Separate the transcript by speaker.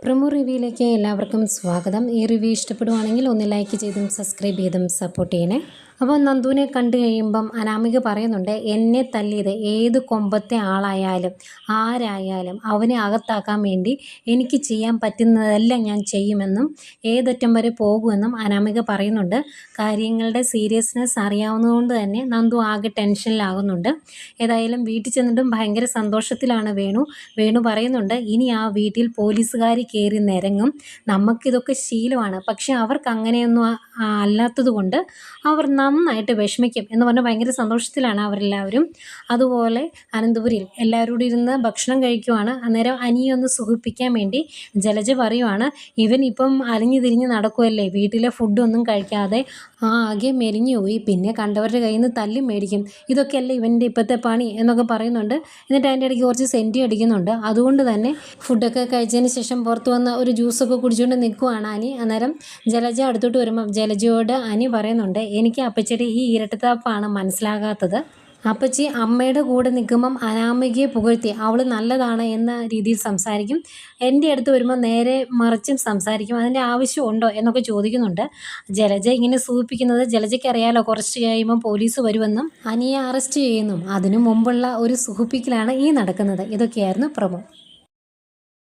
Speaker 1: Promo റിവ്യൂയിലേക്ക് എല്ലാവർക്കും സ്വാഗതം. ഈ റിവ്യൂ ഇഷ്ടപ്പെടുവാണെങ്കിൽ ഒന്ന് ലൈക്ക് ചെയ്തും സബ്സ്ക്രൈബ് ചെയ്തും സപ്പോർട്ട് ചെയ്യണേ. അപ്പോൾ നന്ദുവിനെ കണ്ടു കഴിയുമ്പം അനാമിക പറയുന്നുണ്ട്, എന്നെ തല്ലിയത് ഏത് കൊമ്പത്തെ ആളായാലും ആരായാലും അവനെ അകത്താക്കാൻ വേണ്ടി എനിക്ക് ചെയ്യാൻ പറ്റുന്നതെല്ലാം ഞാൻ ചെയ്യുമെന്നും ഏതറ്റം വരെ പോകുമെന്നും അനാമിക പറയുന്നുണ്ട്. കാര്യങ്ങളുടെ സീരിയസ്നെസ് അറിയാവുന്നതുകൊണ്ട് തന്നെ നന്ദു ആകെ ടെൻഷനിലാകുന്നുണ്ട്. ഏതായാലും വീട്ടിൽ ചെന്നിട്ടും ഭയങ്കര സന്തോഷത്തിലാണ് വേണു പറയുന്നുണ്ട്, ഇനി ആ വീട്ടിൽ പോലീസുകാർ കയറി നിരങ്ങും, നമുക്കിതൊക്കെ ശീലമാണ്, പക്ഷെ അവർക്ക് അങ്ങനെയൊന്നും അല്ലാത്തത് കൊണ്ട് അവർ നന്നായിട്ട് വിഷമിക്കും എന്ന് പറഞ്ഞ് ഭയങ്കര സന്തോഷത്തിലാണ് അവരെല്ലാവരും. അതുപോലെ അനന്തപുരിയിൽ എല്ലാവരോടും ഇരുന്ന് ഭക്ഷണം കഴിക്കുവാണ്. അന്നേരം അനിയെ ഒന്ന് സുഖിപ്പിക്കാൻ വേണ്ടി ജലജ പറയുവാണ്, ഇവൻ ഇപ്പം അലിഞ്ഞു തിരിഞ്ഞ് നടക്കുമല്ലേ, വീട്ടിലെ ഫുഡൊന്നും കഴിക്കാതെ ആകെ മെലിഞ്ഞു പോയി, പിന്നെ കണ്ടവരുടെ കയ്യിൽ നിന്ന് തല്ലും മേടിക്കും, ഇതൊക്കെയല്ലേ ഇവൻ്റെ ഇപ്പോഴത്തെ പണി എന്നൊക്കെ പറയുന്നുണ്ട്. എന്നിട്ട് അതിൻ്റെ ഇടയ്ക്ക് കുറച്ച് സെൻറ്റി അടിക്കുന്നുണ്ട്. അതുകൊണ്ട് തന്നെ ഫുഡൊക്കെ കഴിച്ചതിന് ശേഷം പുറത്ത് വന്ന് ഒരു ജ്യൂസൊക്കെ കുടിച്ചുകൊണ്ട് നിൽക്കുവാണ് അനി. അന്നേരം ജലജ അടുത്തോട്ട് വരുമ്പം ജലജയോട് അനി പറയുന്നുണ്ട്, എനിക്ക് അപ്പച്ചിയുടെ ഈ ഇരട്ടത്താപ്പാണ് മനസ്സിലാകാത്തത്. അപ്പച്ചി അമ്മയുടെ കൂടെ നിൽക്കുമ്പം അനാമികയെ പുകഴ്ത്തി അവൾ നല്ലതാണ് എന്ന രീതിയിൽ സംസാരിക്കും, എൻ്റെ അടുത്ത് വരുമ്പോൾ നേരെ മറിച്ചും സംസാരിക്കും, അതിൻ്റെ ആവശ്യമുണ്ടോ എന്നൊക്കെ ചോദിക്കുന്നുണ്ട്. ജലജ ഇങ്ങനെ സൂചിപ്പിക്കുന്നത് ജലജയ്ക്ക് അറിയാലോ കുറച്ച് കഴിയുമ്പം പോലീസ് വരുമെന്നും അനിയെ അറസ്റ്റ് ചെയ്യുന്നു. അതിനു മുമ്പുള്ള ഒരു സുഖിപ്പിക്കലാണ് ഈ നടക്കുന്നത്. ഇതൊക്കെയായിരുന്നു പ്രമോ.